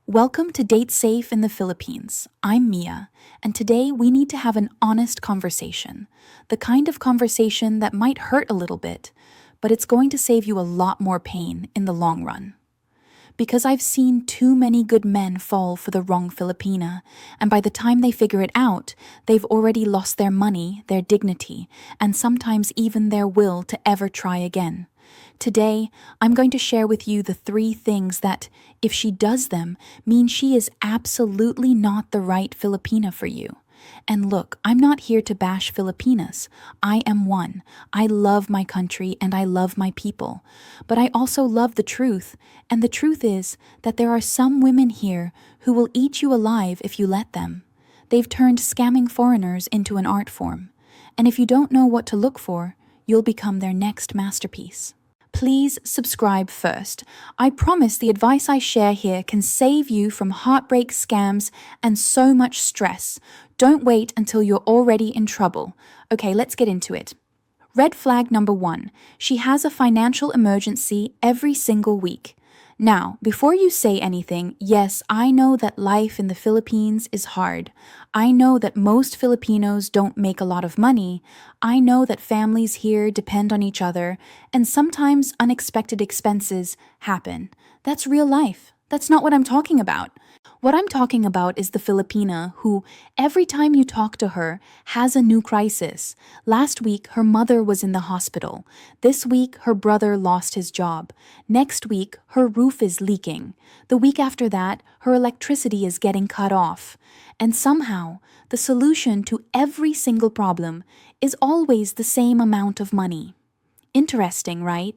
Welcome to Date Safe in the Philippines. I'm Mia, and today we need to have an honest conversation. The kind of conversation that might hurt a little bit, but it's going to save you a lot more pain in the long run. Because I've seen too many good men fall for the wrong Filipina, and by the time they figure it out, they've already lost their money, their dignity, and sometimes even their will to ever try again. Today, I'm going to share with you the 3 things that, if she does them, mean she is absolutely not the right Filipina for you. And look, I'm not here to bash Filipinas. I am one. I love my country and I love my people. But I also love the truth, and the truth is that there are some women here who will eat you alive if you let them. They've turned scamming foreigners into an art form. And if you don't know what to look for, you'll become their next masterpiece. Please subscribe first. I promise the advice I share here can save you from heartbreak scams and so much stress. Don't wait until you're already in trouble. Okay, let's get into it. Red flag number 1. She has a financial emergency every single week. Now, before you say anything, yes, I know that life in the Philippines is hard. I know that most Filipinos don't make a lot of money. I know that families here depend on each other, and sometimes unexpected expenses happen. That's real life. That's not what I'm talking about. What I'm talking about is the Filipina who, every time you talk to her, has a new crisis. Last week, her mother was in the hospital. This week, her brother lost his job. Next week, her roof is leaking. The week after that, her electricity is getting cut off. And somehow, the solution to every single problem is always the same amount of money. Interesting, right?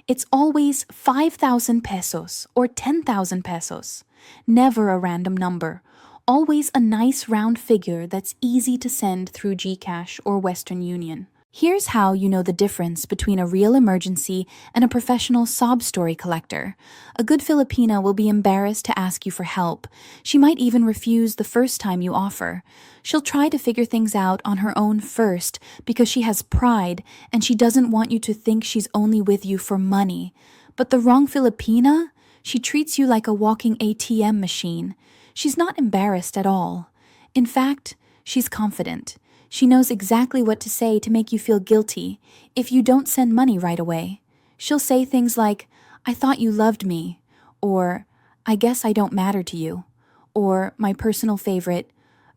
It's always 5,000 pesos or 10,000 pesos. Never a random number. Always a nice round figure that's easy to send through GCash or Western Union. Here's how you know the difference between a real emergency and a professional sob story collector. A good Filipina will be embarrassed to ask you for help. She might even refuse the first time you offer. She'll try to figure things out on her own first because she has pride and she doesn't want you to think she's only with you for money. But the wrong Filipina? She treats you like a walking ATM machine. She's not embarrassed at all. In fact, she's confident. She knows exactly what to say to make you feel guilty if you don't send money right away. She'll say things like, "I thought you loved me," or "I guess I don't matter to you," or my personal favorite,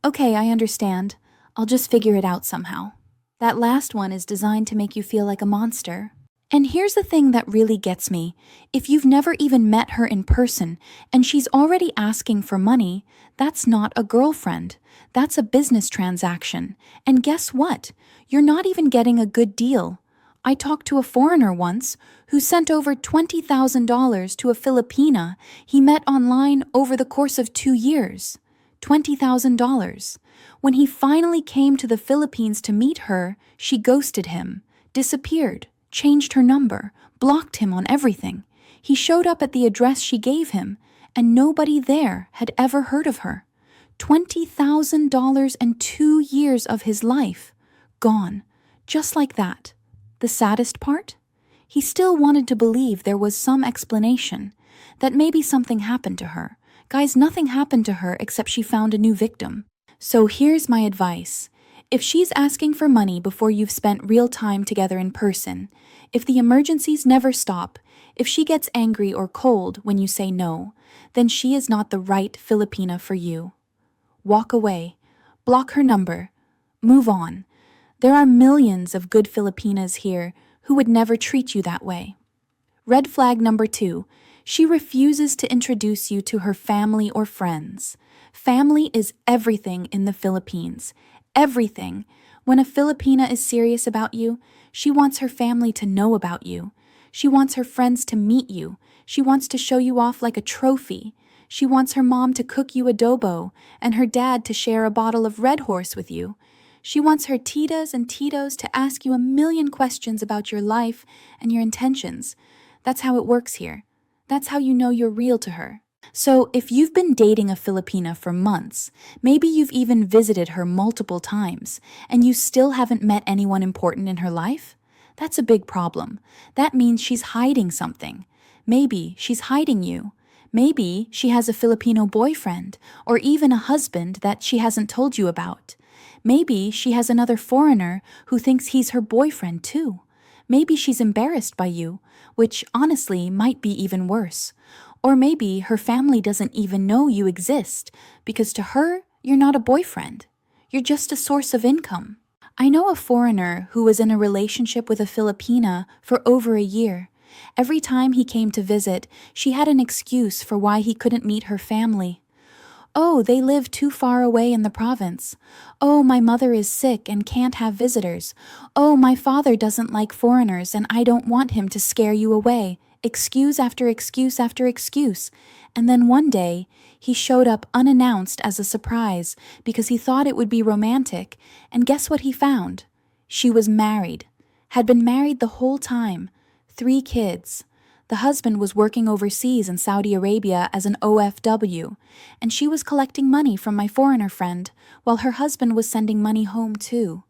"Okay, I understand. I'll just figure it out somehow." That last one is designed to make you feel like a monster. And here's the thing that really gets me. If you've never even met her in person and she's already asking for money, that's not a girlfriend. That's a business transaction. And guess what? You're not even getting a good deal. I talked to a foreigner once who sent over $20,000 to a Filipina he met online over the course of 2 years. $20,000. When he finally came to the Philippines to meet her, she ghosted him, disappeared, changed her number, blocked him on everything. He showed up at the address she gave him, and nobody there had ever heard of her. $20,000 and 2 years of his life gone, just like that. The saddest part? He still wanted to believe there was some explanation, that maybe something happened to her. Guys, nothing happened to her except she found a new victim. So here's my advice. If she's asking for money before you've spent real time together in person, if the emergencies never stop, if she gets angry or cold when you say no, then she is not the right Filipina for you. Walk away. Block her number. Move on. There are millions of good Filipinas here who would never treat you that way. Red flag number 2. She refuses to introduce you to her family or friends. Family is everything in the Philippines. Everything. When a Filipina is serious about you, she wants her family to know about you. She wants her friends to meet you. She wants to show you off like a trophy. She wants her mom to cook you adobo and her dad to share a bottle of Red Horse with you. She wants her titas and titos to ask you a million questions about your life and your intentions. That's how it works here. That's how you know you're real to her. So if you've been dating a Filipina for months, maybe you've even visited her multiple times, and you still haven't met anyone important in her life, that's a big problem. That means she's hiding something. Maybe she's hiding you. Maybe she has a Filipino boyfriend, or even a husband that she hasn't told you about. Maybe she has another foreigner who thinks he's her boyfriend too. Maybe she's embarrassed by you, which honestly might be even worse. Or maybe her family doesn't even know you exist, because to her, you're not a boyfriend. You're just a source of income. I know a foreigner who was in a relationship with a Filipina for over a year. Every time he came to visit, she had an excuse for why he couldn't meet her family. Oh, they live too far away in the province. Oh, my mother is sick and can't have visitors. Oh, my father doesn't like foreigners and I don't want him to scare you away. Excuse after excuse after excuse. And then one day, he showed up unannounced as a surprise because he thought it would be romantic. And guess what he found? She was married. Had been married the whole time. 3 kids. The husband was working overseas in Saudi Arabia as an OFW, and she was collecting money from my foreigner friend, while her husband was sending money home too.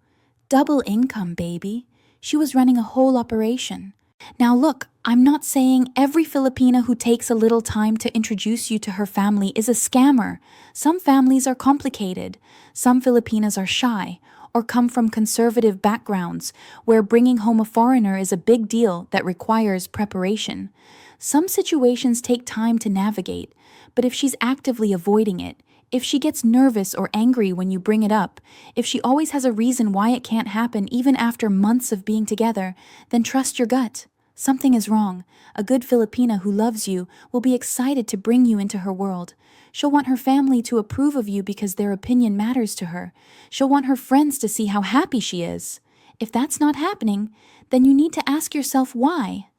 Double income, baby. She was running a whole operation. Now look, I'm not saying every Filipina who takes a little time to introduce you to her family is a scammer. Some families are complicated. Some Filipinas are shy, or come from conservative backgrounds where bringing home a foreigner is a big deal that requires preparation. Some situations take time to navigate, but if she's actively avoiding it, if she gets nervous or angry when you bring it up, if she always has a reason why it can't happen even after months of being together, then trust your gut. Something is wrong. A good Filipina who loves you will be excited to bring you into her world. She'll want her family to approve of you because their opinion matters to her. She'll want her friends to see how happy she is. If that's not happening, then you need to ask yourself why.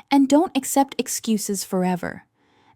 And don't accept excuses forever.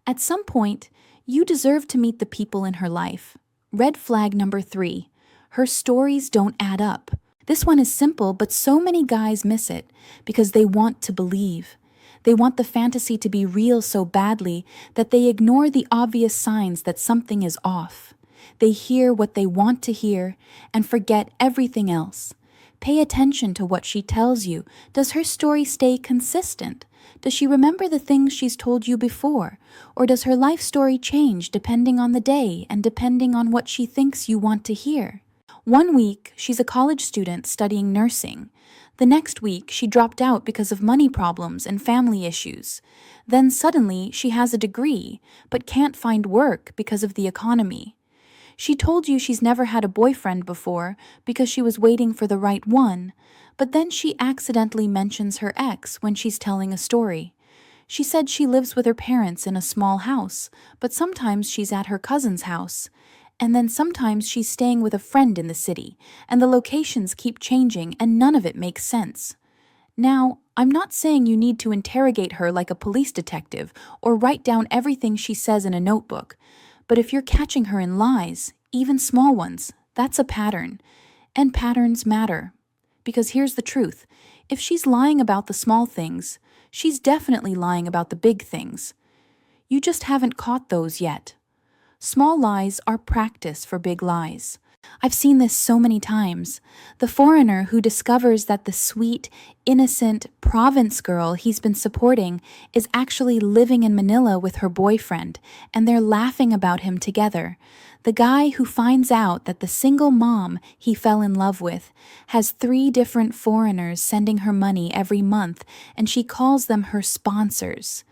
At some point, you deserve to meet the people in her life. Red flag number 3. Her stories don't add up. This one is simple, but so many guys miss it because they want to believe. They want the fantasy to be real so badly that they ignore the obvious signs that something is off. They hear what they want to hear and forget everything else. Pay attention to what she tells you. Does her story stay consistent? Does she remember the things she's told you before? Or does her life story change depending on the day and depending on what she thinks you want to hear? One week, she's a college student studying nursing. The next week, she dropped out because of money problems and family issues. Then suddenly, she has a degree, but can't find work because of the economy. She told you she's never had a boyfriend before because she was waiting for the right one, but then she accidentally mentions her ex when she's telling a story. She said she lives with her parents in a small house, but sometimes she's at her cousin's house. And then sometimes she's staying with a friend in the city, and the locations keep changing and none of it makes sense. Now, I'm not saying you need to interrogate her like a police detective or write down everything she says in a notebook, but if you're catching her in lies, even small ones, that's a pattern. And patterns matter. Because here's the truth. If she's lying about the small things, she's definitely lying about the big things. You just haven't caught those yet. Small lies are practice for big lies. I've seen this so many times. The foreigner who discovers that the sweet, innocent province girl he's been supporting is actually living in Manila with her boyfriend, and they're laughing about him together. The guy who finds out that the single mom he fell in love with has 3 different foreigners sending her money every month, and she calls them her sponsors.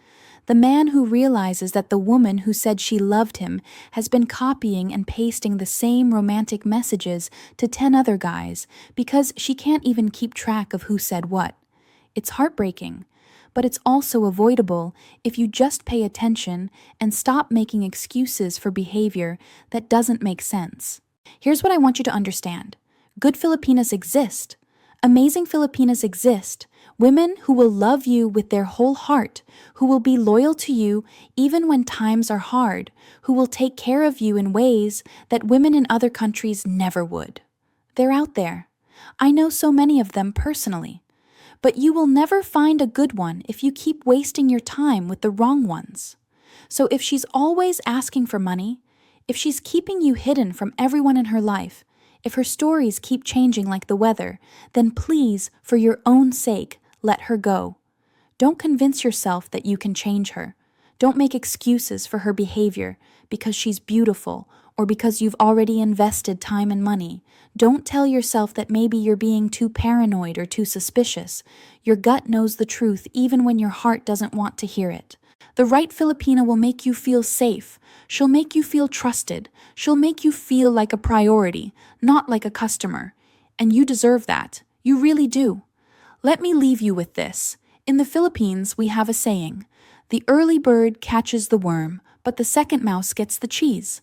The man who realizes that the woman who said she loved him has been copying and pasting the same romantic messages to 10 other guys because she can't even keep track of who said what. It's heartbreaking, but it's also avoidable if you just pay attention and stop making excuses for behavior that doesn't make sense. Here's what I want you to understand. Good Filipinas exist. Amazing Filipinas exist. Women who will love you with their whole heart, who will be loyal to you even when times are hard, who will take care of you in ways that women in other countries never would. They're out there. I know so many of them personally. But you will never find a good one if you keep wasting your time with the wrong ones. So if she's always asking for money, if she's keeping you hidden from everyone in her life, if her stories keep changing like the weather, then please, for your own sake, let her go. Don't convince yourself that you can change her. Don't make excuses for her behavior because she's beautiful or because you've already invested time and money. Don't tell yourself that maybe you're being too paranoid or too suspicious. Your gut knows the truth even when your heart doesn't want to hear it. The right Filipina will make you feel safe. She'll make you feel trusted. She'll make you feel like a priority, not like a customer. And you deserve that. You really do. Let me leave you with this. In the Philippines, we have a saying, "The early bird catches the worm, but the second mouse gets the cheese."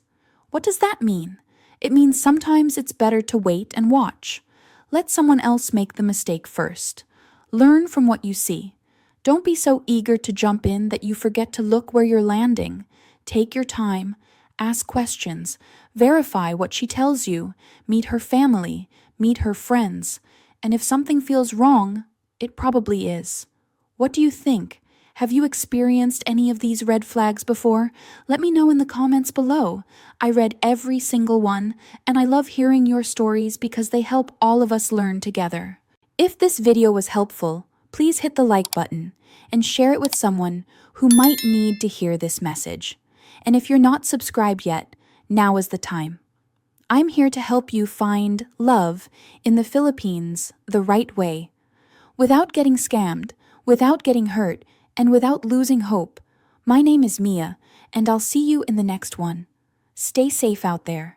What does that mean? It means sometimes it's better to wait and watch. Let someone else make the mistake first. Learn from what you see. Don't be so eager to jump in that you forget to look where you're landing. Take your time, ask questions, verify what she tells you, meet her family, meet her friends, and if something feels wrong, it probably is. What do you think? Have you experienced any of these red flags before? Let me know in the comments below. I read every single one, and I love hearing your stories because they help all of us learn together. If this video was helpful, please hit the like button and share it with someone who might need to hear this message. And if you're not subscribed yet, now is the time. I'm here to help you find love in the Philippines the right way, without getting scammed, without getting hurt, and without losing hope. My name is Mia, and I'll see you in the next one. Stay safe out there.